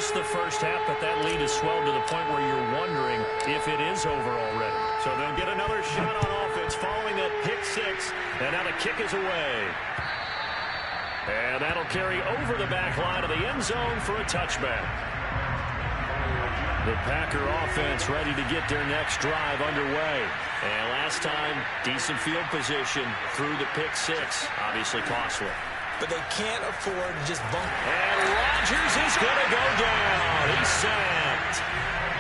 just the first half, but that lead has swelled to the point where you're wondering if it is over already. So they'll get another shot on offense following that pick six. And now the kick is away. And that'll carry over the back line of the end zone for a touchback. The Packer offense ready to get their next drive underway. And last time, decent field position through the pick six. Obviously costly. But they can't afford to just bump. And Rodgers is going to go down. He's sacked.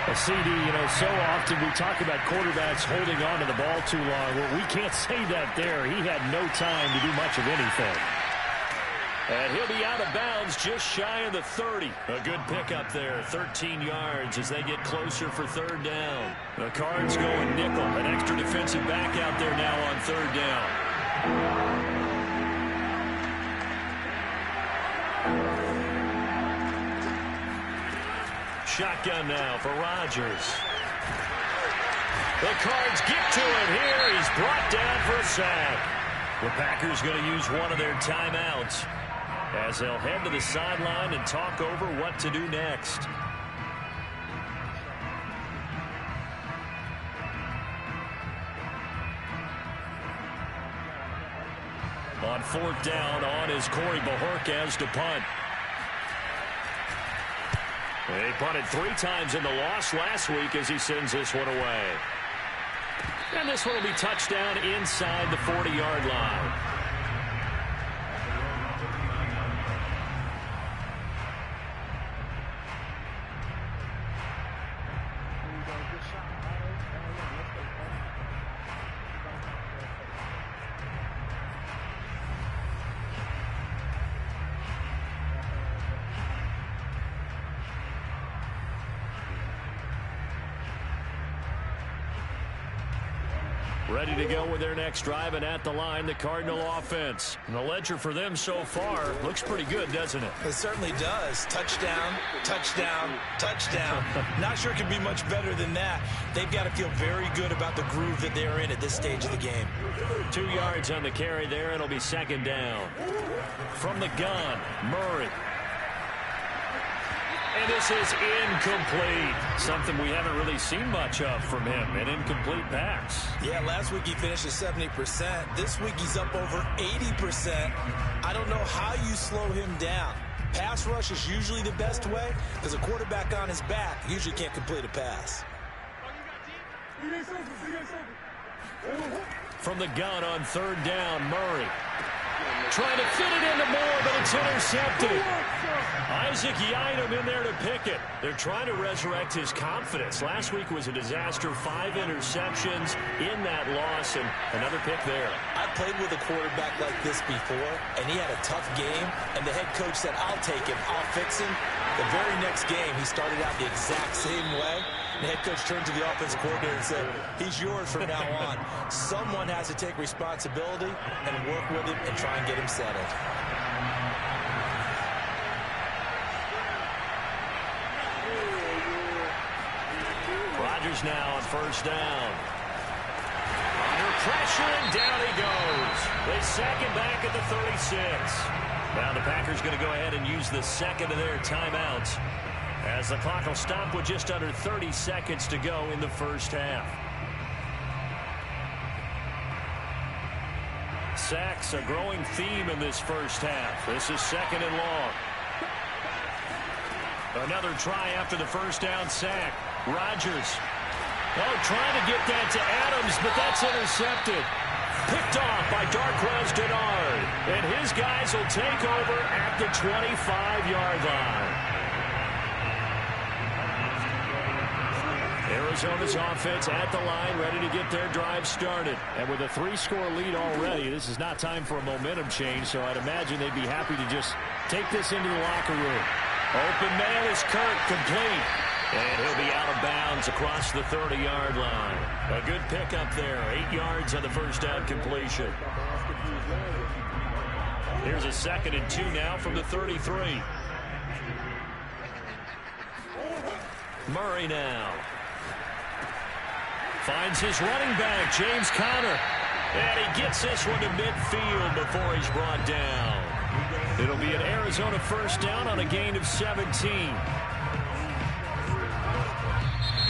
A CD, so often we talk about quarterbacks holding on to the ball too long. Well, we can't say that there. He had no time to do much of anything. And he'll be out of bounds just shy of the 30. A good pickup there, 13 yards as they get closer for third down. The Cards going nickel, an extra defensive back out there now on third down. Shotgun now for Rodgers. The Cards get to it here. He's brought down for a sack. The Packers going to use one of their timeouts as they'll head to the sideline and talk over what to do next. On fourth down, on is Corey Bojorquez to punt. They punted 3 times in the loss last week as he sends this one away. And this one will be touchdown inside the 40-yard line. Ready to go with their next drive, and at the line, the Cardinal offense. And the ledger for them so far looks pretty good, doesn't it? It certainly does. Touchdown, touchdown, touchdown. Not sure it could be much better than that. They've got to feel very good about the groove that they're in at this stage of the game. 2 yards on the carry there, and it'll be second down. From the gun, Murray. And this is incomplete. Something we haven't really seen much of from him, an incomplete pass. Yeah, last week he finished at 70%. This week he's up over 80%. I don't know how you slow him down. Pass rush is usually the best way because a quarterback on his back usually can't complete a pass. From the gun on third down, Murray. Trying to fit it into Moore, but it's intercepted. Isaac Yiadom in there to pick it. They're trying to resurrect his confidence. Last week was a disaster, 5 interceptions in that loss, and another pick there. I played with a quarterback like this before, and he had a tough game, and the head coach said, I'll take him, I'll fix him. The very next game, he started out the exact same way. The head coach turned to the offensive coordinator and said, he's yours from now on. Someone has to take responsibility and work with him and try and get him settled. Rodgers now on first down. Under pressure, and down he goes. They sack him back at the 36. Now the Packers going to go ahead and use the second of their timeouts, as the clock will stop with just under 30 seconds to go in the first half. Sacks a growing theme in this first half. This is second and long. Another try after the first down sack. Rodgers. Oh, trying to get that to Adams, but that's intercepted. Picked off by Darqueze Dennard. And his guys will take over at the 25-yard line. Arizona's offense at the line, ready to get their drive started. And with a 3-score lead already, this is not time for a momentum change, so I'd imagine they'd be happy to just take this into the locker room. Open man is Kirk, complete. And he'll be out of bounds across the 30-yard line. A good pickup there, 8 yards on the first down completion. Here's a 2nd and 2 now from the 33. Murray now. Finds his running back, James Conner. And he gets this one to midfield before he's brought down. It'll be an Arizona first down on a gain of 17.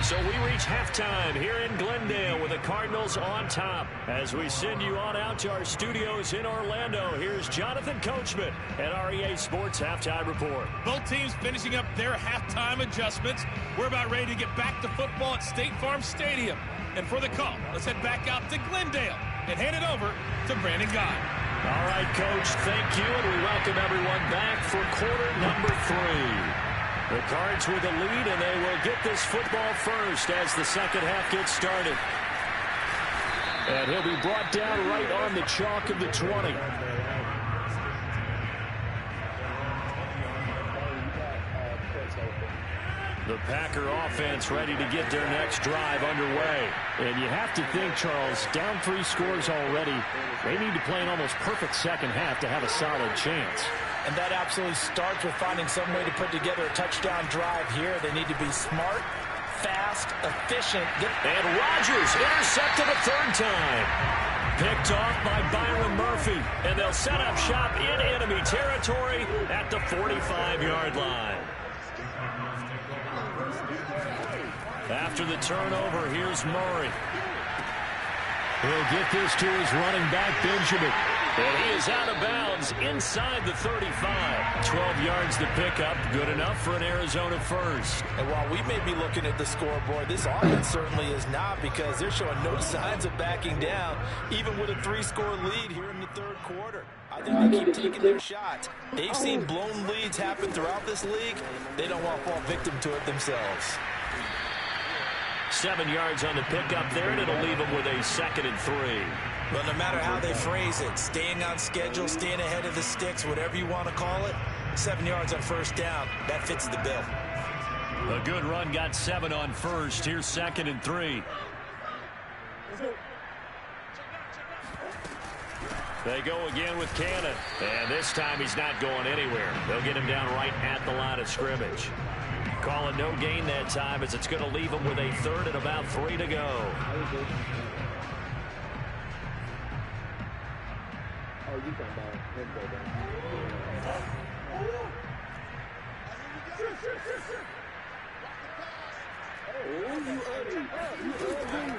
So we reach halftime here in Glendale with the Cardinals on top. As we send you on out to our studios in Orlando, here's Jonathan Coachman at REA Sports Halftime Report. Both teams finishing up their halftime adjustments. We're about ready to get back to football at State Farm Stadium. And for the call, let's head back out to Glendale and hand it over to Brandon Gaudin. All right, Coach, thank you, and we welcome everyone back for quarter number 3. The Cards with the lead, and they will get this football first as the second half gets started. And he'll be brought down right on the chalk of the 20. The Packer offense ready to get their next drive underway. And you have to think, Charles, down 3 scores already. They need to play an almost perfect second half to have a solid chance. And that absolutely starts with finding some way to put together a touchdown drive here. They need to be smart, fast, efficient. And Rodgers intercepted a third time. Picked off by Byron Murphy. And they'll set up shop in enemy territory at the 45-yard line. After the turnover, here's Murray. He'll get this to his running back, Benjamin. And he is out of bounds inside the 35. 12 yards to pick up. Good enough for an Arizona first. And while we may be looking at the scoreboard, this offense certainly is not, because they're showing no signs of backing down, even with a 3-score lead here in the third quarter. I think they keep taking their shots. They've seen blown leads happen throughout this league. They don't want to fall victim to it themselves. 7 yards on the pickup there, and it'll leave them with a 2nd and 3. Well, no matter how they phrase it, staying on schedule, staying ahead of the sticks, whatever you want to call it, 7 yards on first down, that fits the bill. A good run got 7 on first. Here's 2nd and 3. They go again with Cannon. And this time he's not going anywhere. They'll get him down right at the line of scrimmage. Call it no gain that time, as it's going to leave him with a 3rd and about 3 to go.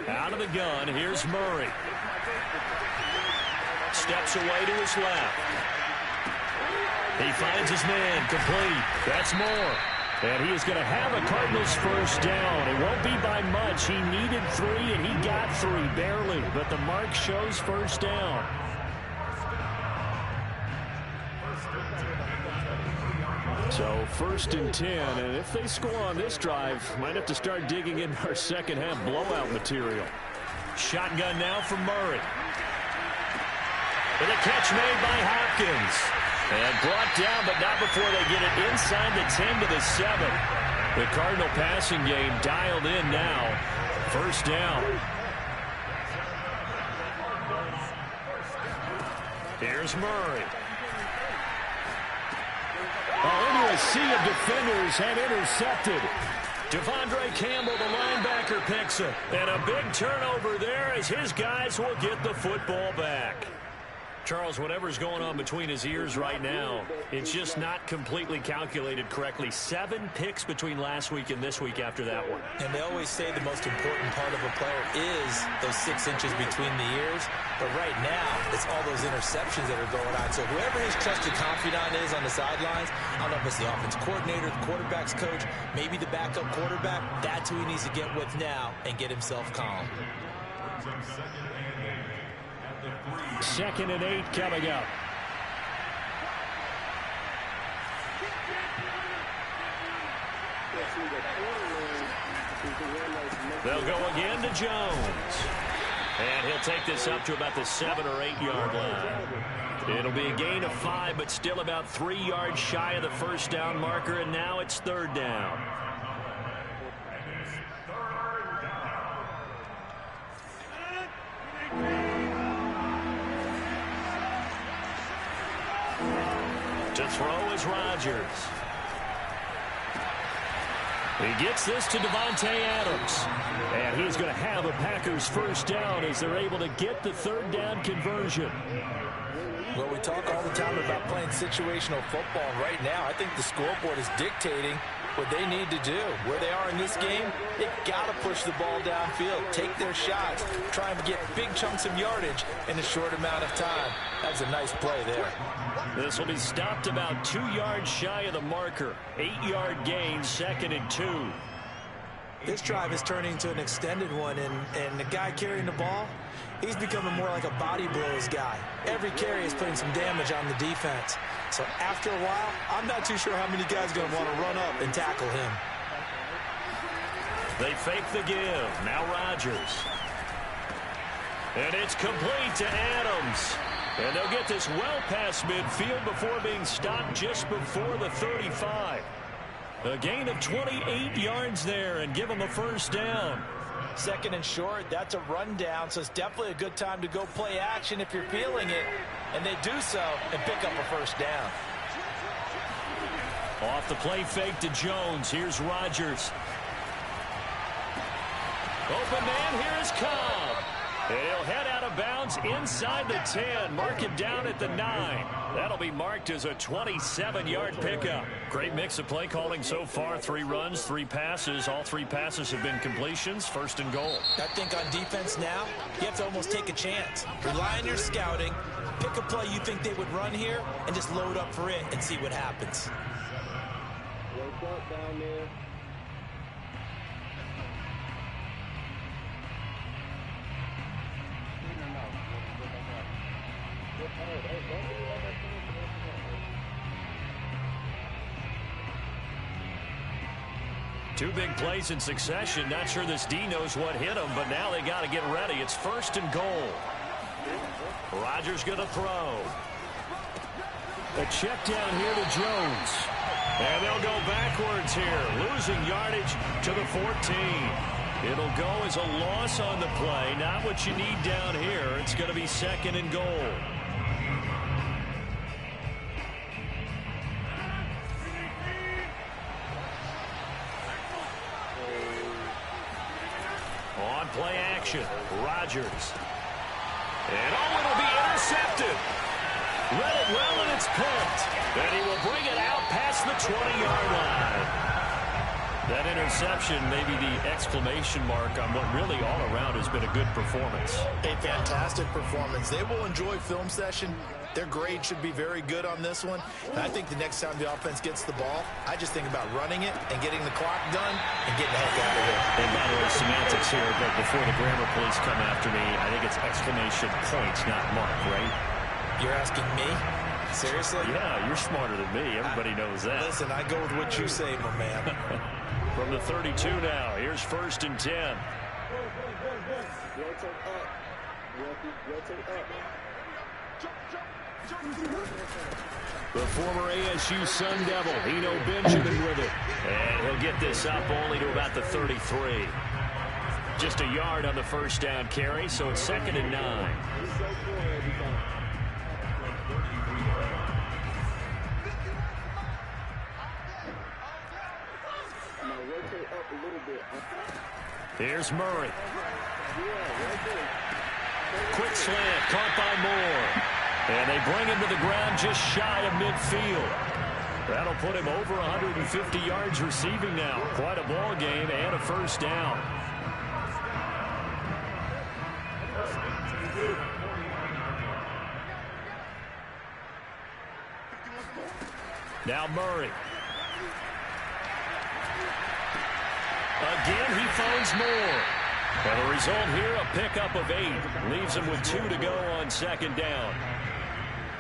Out of the gun, here's Murray. Steps away to his left. He finds his man, complete. That's Moore. And he is going to have a Cardinals first down. It won't be by much. He needed 3, and he got 3, barely. But the mark shows first down. So 1st and 10, and if they score on this drive, might have to start digging in our second half blowout material. Shotgun now for Murray. And a catch made by Hopkins. And brought down, but not before they get it inside the 10 to the 7. The Cardinal passing game dialed in now. First down. Here's Murray. Into a sea of defenders and intercepted. Devondre Campbell, the linebacker, picks it. And a big turnover there as his guys will get the football back. Charles, whatever's going on between his ears right now, it's just not completely calculated correctly. 7 picks between last week and this week after that one. And they always say the most important part of a player is those 6 inches between the ears. But right now, it's all those interceptions that are going on. So whoever his trusted confidant is on the sidelines, I don't know if it's the offense coordinator, the quarterback's coach, maybe the backup quarterback, that's who he needs to get with now and get himself calm. 2nd and 8 coming up. They'll go again to Jones. And he'll take this up to about the 7 or 8 yard line. It'll be a gain of 5, but still about 3 yards shy of the first down marker, and now it's 3rd down. To throw is Rodgers. He gets this to Davante Adams. And he's going to have a Packers first down as they're able to get the 3rd down conversion. Well, we talk all the time about playing situational football. Right now, I think the scoreboard is dictating what they need to do. Where they are in this game, they got to push the ball downfield, take their shots, try and get big chunks of yardage in a short amount of time. That's a nice play there. This will be stopped about 2 yards shy of the marker. 8-yard gain, 2nd and 2. This drive is turning into an extended one, and the guy carrying the ball, he's becoming more like a body blows guy. Every carry is putting some damage on the defense. So after a while, I'm not too sure how many guys are going to want to run up and tackle him. They fake the give. Now Rodgers. And it's complete to Adams. And they'll get this well past midfield before being stopped just before the 35. A gain of 28 yards there and give them a first down. 2nd and short, that's a rundown, so it's definitely a good time to go play action if you're feeling it. And they do so and pick up a first down. Off the play fake to Jones. Here's Rodgers. Open man, here is Cobb. And he'll head out of bounds inside the 10. Mark him down at the 9. That'll be marked as a 27-yard pickup. Great mix of play calling so far. 3 runs, 3 passes. All 3 passes have been completions. 1st and goal. I think on defense now, you have to almost take a chance. Rely on your scouting. Pick a play you think they would run here and just load up for it and see what happens. Wake up down there. Two big plays in succession. Not sure this D knows what hit him, but now they got to get ready. It's 1st and goal. Rodgers going to throw. A check down here to Jones. And they'll go backwards here, losing yardage to the 14. It'll go as a loss on the play. Not what you need down here. It's going to be 2nd and goal. On play action, Rodgers. And it'll be intercepted. Read it well, and it's picked. And he will bring it out past the 20-yard line. That interception may be the exclamation mark on what really all around has been a good performance. A fantastic performance. They will enjoy film session. Their grade should be very good on this one. And I think the next time the offense gets the ball, I just think about running it and getting the clock done and getting the heck out of here. And by the way, semantics here, but before the grammar police come after me, I think it's exclamation point, not mark, right? You're asking me? Seriously? Yeah, you're smarter than me. Everybody knows that. Listen, I go with what you say, my man. From the 32 now, here's 1st and 10. Rotate up. Rotate up. The former ASU Sun Devil, Eno Benjamin with it. And he'll get this up only to about the 33. Just a yard on the first down carry, so it's 2nd and 9. Here's Murray. Quick slant, caught by Moore. And they bring him to the ground just shy of midfield. That'll put him over 150 yards receiving now. Quite a ball game and a first down. Now Murray. Again, he finds Moore. And the result here, a pickup of 8. Leaves him with 2 to go on 2nd down.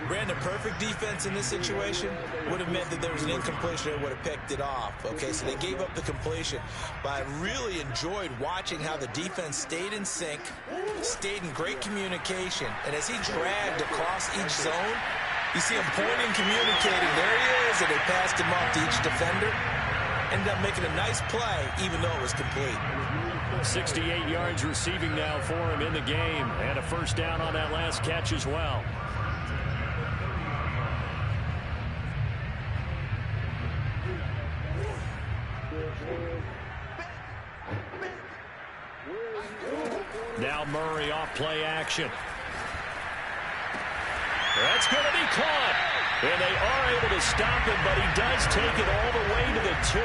Brandon, perfect defense in this situation would have meant that there was an incompletion that would have picked it off. Okay, so they gave up the completion. But I really enjoyed watching how the defense stayed in sync, stayed in great communication. And as he dragged across each zone, you see him pointing, communicating. There he is, and they passed him off to each defender. Ended up making a nice play, even though it was complete. 68 yards receiving now for him in the game. And a first down on that last catch as well. Now Murray off play action. That's going to be caught. And they are able to stop him, but he does take it all the way to the 2.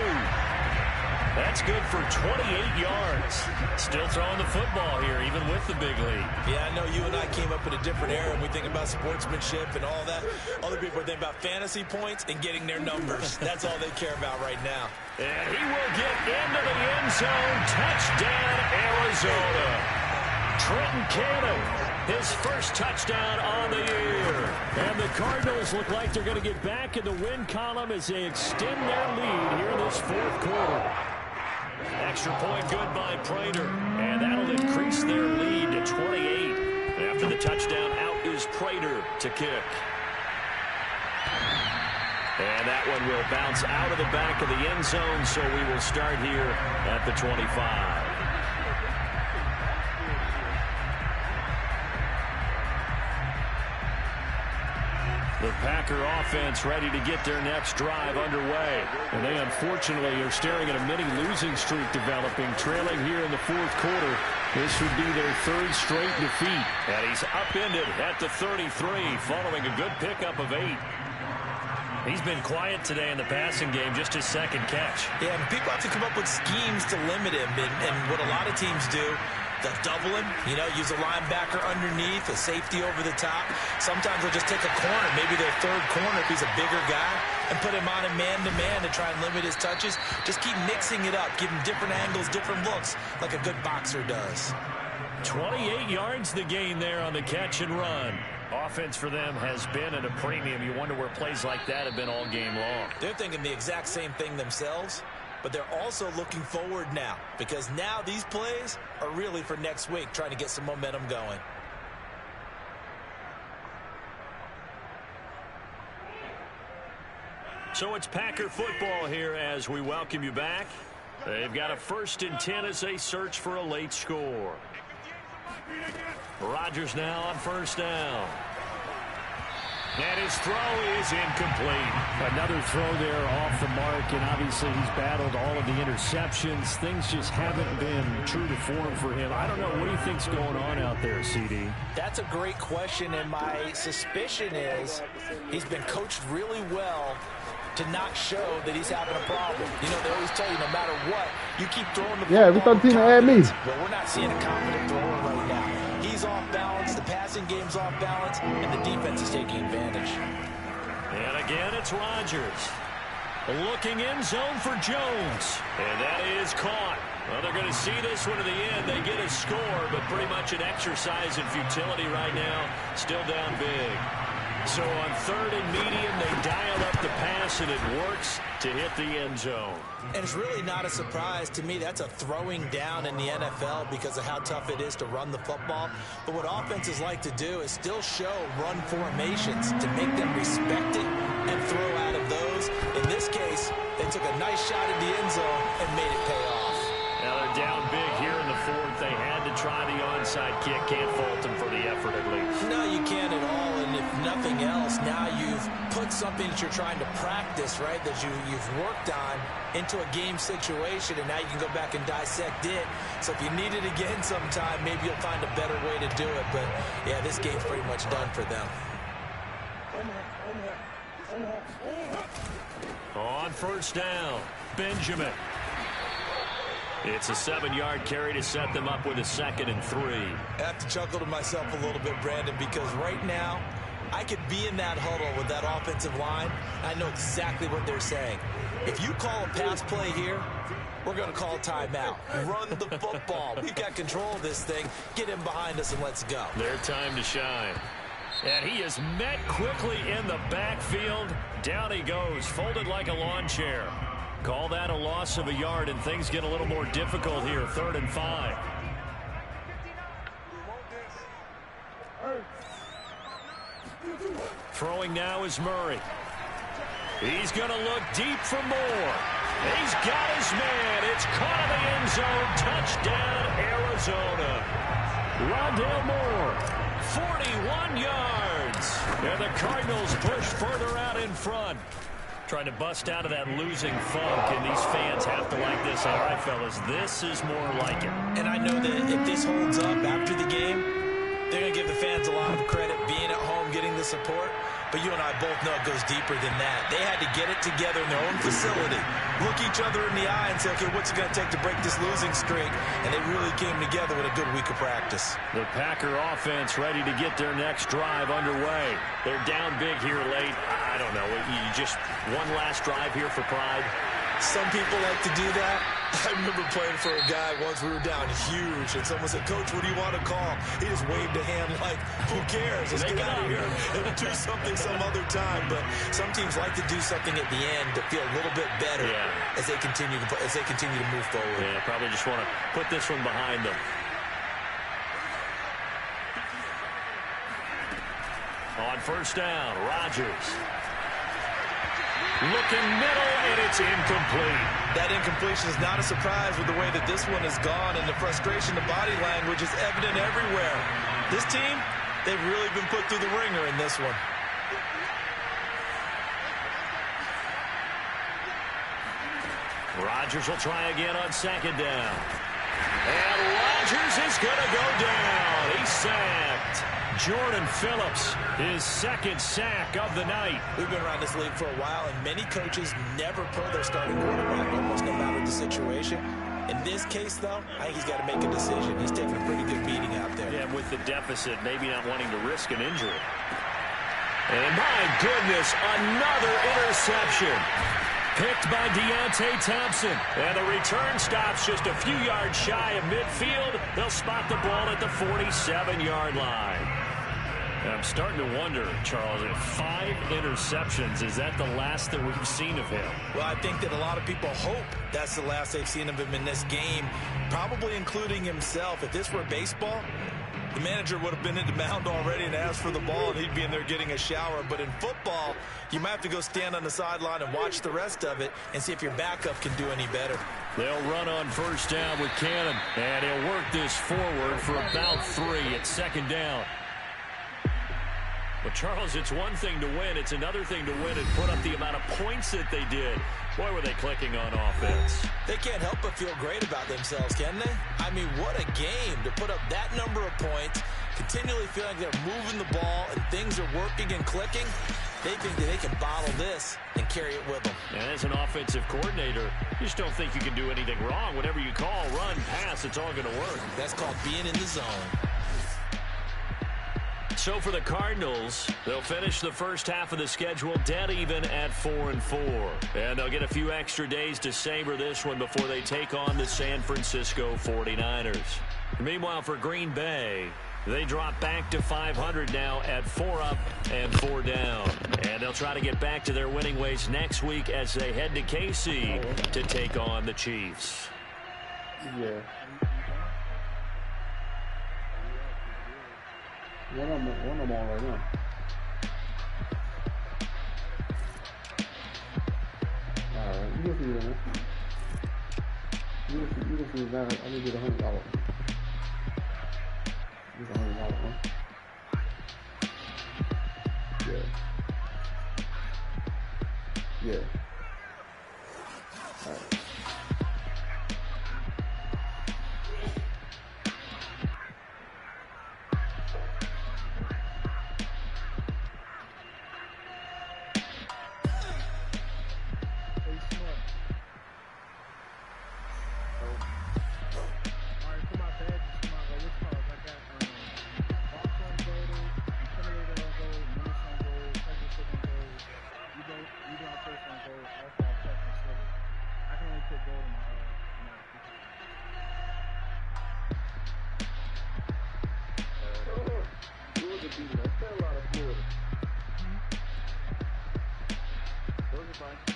That's good for 28 yards. Still throwing the football here, even with the big lead. Yeah, I know you and I came up in a different era, and we think about sportsmanship and all that. Other people are thinking about fantasy points and getting their numbers. That's all they care about right now. And he will get into the end zone. Touchdown, Arizona. Trenton Cannon, his first touchdown on the year. And the Cardinals look like they're going to get back in the win column as they extend their lead here in this fourth quarter. Extra point good by Prater. And that'll increase their lead to 28. After the touchdown, out is Prater to kick. And that one will bounce out of the back of the end zone, so we will start here at the 25. The Packer offense ready to get their next drive underway. And they unfortunately are staring at a mini losing streak developing, trailing here in the fourth quarter. This would be their third straight defeat. And he's upended at the 33 following a good pickup of 8. He's been quiet today in the passing game, just his second catch. Yeah, and people have to come up with schemes to limit him. And what a lot of teams do, they'll double him, use a linebacker underneath, a safety over the top. Sometimes they'll just take a corner, maybe their third corner if he's a bigger guy, and put him on a man-to-man to try and limit his touches. Just keep mixing it up, give him different angles, different looks, like a good boxer does. 28 yards the gain there on the catch and run. Offense for them has been at a premium. You wonder where plays like that have been all game long. They're thinking the exact same thing themselves, but they're also looking forward now, because now these plays are really for next week, trying to get some momentum going. So it's Packer football here as we welcome you back. They've got a 1st and 10 as they search for a late score. Rodgers now on 1st down. And his throw is incomplete. Another throw there off the mark, and obviously he's battled all of the interceptions. Things just haven't been true to form for him. I don't know. What do you think's going on out there, CD? That's a great question, and my suspicion is he's been coached really well to not show that he's having a problem. They always tell you no matter what, you keep throwing the ball. Yeah, we thought Tina had me. But we're not seeing a confident thrower right now. He's off balance, the passing game's off balance, and the defense is taking advantage. And again, it's Rodgers. Looking in zone for Jones. And that is caught. Well, they're going to see this one to the end. They get a score, but pretty much an exercise in futility right now. Still down big. So on 3rd and medium, they dial up the pass, and it works to hit the end zone. And it's really not a surprise to me. That's a throwing down in the NFL because of how tough it is to run the football. But what offenses like to do is still show run formations to make them respect it and throw out of those. In this case, they took a nice shot at the end zone and made it pay off. Now they're down big here in the 4th. They had to try the onside kick. Can't fault them for the effort at least. No, you can't at all. And if nothing else, now you've put something that you're trying to practice, right, that you've worked on into a game situation, and now you can go back and dissect it. So if you need it again sometime, maybe you'll find a better way to do it. But, yeah, this game's pretty much done for them. On 1st down, Benjamin. It's a 7-yard carry to set them up with a 2nd and 3. I have to chuckle to myself a little bit, Brandon, because right now I could be in that huddle with that offensive line. I know exactly what they're saying. If you call a pass play here, we're going to call timeout. Run the football. We've got control of this thing. Get him behind us and let's go. Their time to shine. And he is met quickly in the backfield. Down he goes, folded like a lawn chair. Call that a loss of a yard, and things get a little more difficult here. 3rd and 5. Throwing now is Murray. He's going to look deep for more. He's got his man. It's caught in the end zone. Touchdown, Arizona. Rondale Moore, 41 yards. And the Cardinals push further out in front. Trying to bust out of that losing funk, and these fans have to like this. All right, fellas, this is more like it. And I know that if this holds up after the game, They're going to give the fans a lot of credit being at home, getting the support. But you and I both know it goes deeper than that. They had to get it together in their own facility, look each other in the eye and say, okay, what's it going to take to break this losing streak? And they really came together with a good week of practice. The Packer offense ready to get their next drive underway. They're down big here late. I don't know. You just one last drive here for pride. Some people like to do that. I remember playing for a guy once. We were down huge, and someone said, Coach, what do you want to call? He just waved a hand like, who cares? Let's get out of here and do something some other time. But some teams like to do something at the end to feel a little bit better as they continue to move forward. Yeah, probably just want to put this one behind them. On first down, Rodgers. Looking middle, and it's incomplete. That incompletion is not a surprise with the way that this one has gone, and the frustration, the body language is evident everywhere. This team, they've really been put through the ringer in this one. Rodgers will try again on second down. And Rodgers is going to go down. He's sacked. Jordan Phillips, his second sack of the night. We've been around this league for a while, and many coaches never pull their starting quarterback almost no matter the situation. In this case, though, I think he's got to make a decision. He's taking a pretty good beating out there. Yeah, with the deficit, maybe not wanting to risk an injury. And my goodness, another interception. Picked by Deontay Thompson. And the return stops just a few yards shy of midfield. They'll spot the ball at the 47-yard line. And I'm starting to wonder, Charles, if 5 interceptions, is that the last that we've seen of him? Well, I think that a lot of people hope that's the last they've seen of him in this game, probably including himself. If this were baseball, the manager would have been in the mound already and asked for the ball, and he'd be in there getting a shower. But in football, you might have to go stand on the sideline and watch the rest of it and see if your backup can do any better. They'll run on first down with Cannon, and he'll work this forward for about 3 at second down. But, Charles, it's one thing to win. It's another thing to win and put up the amount of points that they did. Boy, were they clicking on offense. They can't help but feel great about themselves, can they? I mean, what a game to put up that number of points, continually feeling they're moving the ball and things are working and clicking. They think that they can bottle this and carry it with them. And as an offensive coordinator, you just don't think you can do anything wrong. Whatever you call, run, pass, it's all going to work. That's called being in the zone. So for the Cardinals, they'll finish the first half of the schedule dead even at 4-4. And they'll get a few extra days to savor this one before they take on the San Francisco 49ers. Meanwhile, for Green Bay, they drop back to 500 now at 4 up and 4 down. And they'll try to get back to their winning ways next week as they head to KC to take on the Chiefs. Yeah. One of them on right now. Alright, you can see that, man. You can see that. I need to get $100. Get $100, huh? Yeah. Alright. Fine.